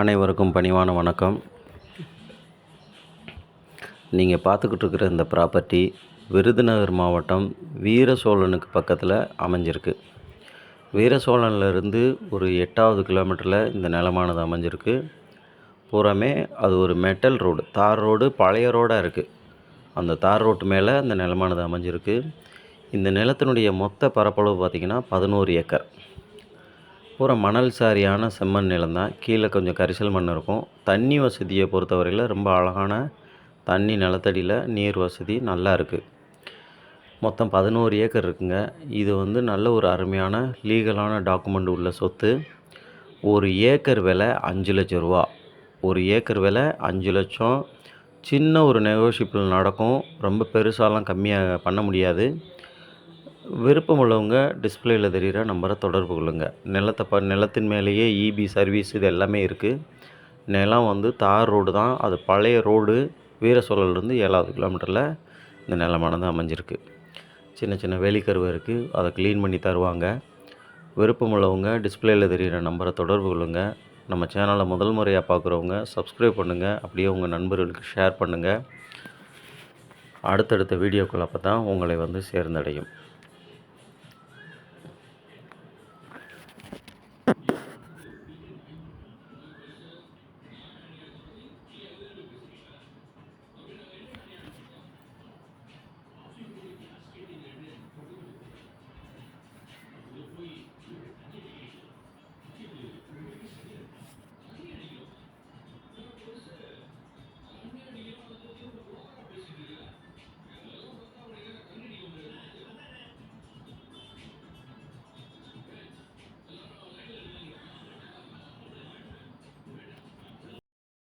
அனைவருக்கும் பணிவான வணக்கம். நீங்கள் பார்த்துக்கிட்டு இருக்கிற இந்த ப்ராப்பர்ட்டி விருதுநகர் மாவட்டம் வீரசோழனுக்கு பக்கத்தில் அமைஞ்சிருக்கு. வீரசோழன்லேருந்து ஒரு 8வது கிலோமீட்டரில் இந்த நிலமானது அமைஞ்சிருக்கு. பூராமே அது ஒரு மெட்டல் ரோடு, தார் ரோடு, பழைய ரோடாக இருக்குது. அந்த தார் ரோட்டு மேலே இந்த நிலமானது அமைஞ்சிருக்கு. இந்த நிலத்தினுடைய மொத்த பரப்பளவு பார்த்திங்கன்னா 11 ஏக்கர். பூரா மணல் சாரியான செம்மண் நிலம் தான். கீழே கொஞ்சம் கரிசல் மண் இருக்கும். தண்ணி வசதியை பொறுத்தவரையில் ரொம்ப அழகான தண்ணி, நிலத்தடியில் நீர் வசதி நல்லா இருக்குது. மொத்தம் 11 ஏக்கர் இருக்குங்க. இது நல்ல ஒரு அருமையான லீகலான டாக்குமெண்ட் உள்ள சொத்து. ஒரு ஏக்கர் விலை 5 லட்சம் ரூபா. ஒரு ஏக்கர் விலை 5 லட்சம். சின்ன ஒரு நெகோஷியபிள் நடக்கும். ரொம்ப பெருசாலாம் கம்மியாக பண்ண முடியாது. விருப்பம் உள்ளவங்க டிஸ்பிளேயில் தெரிகிற நம்பரை தொடர்பு கொள்ளுங்கள். நிலத்தின் மேலேயே இபி சர்வீஸ் இது எல்லாமே இருக்குது. நிலம் தார் ரோடு தான். அது பழைய ரோடு. வீரசோழன்லேருந்து 7வது கிலோமீட்டரில் இந்த நிலமானது அமைஞ்சிருக்கு. சின்ன சின்ன வேலிக்கருவை இருக்குது. அதை க்ளீன் பண்ணி தருவாங்க. விருப்பம் உள்ளவங்க டிஸ்பிளேயில் தெரிகிற நம்பரை தொடர்பு கொள்ளுங்கள். நம்ம சேனலை முதல் முறையாக பார்க்குறவங்க சப்ஸ்கிரைப் பண்ணுங்கள். அப்படியே உங்கள் நண்பர்களுக்கு ஷேர் பண்ணுங்கள். அடுத்தடுத்த வீடியோக்கள் அப்போ தான் உங்களை சேர்ந்தடையும்.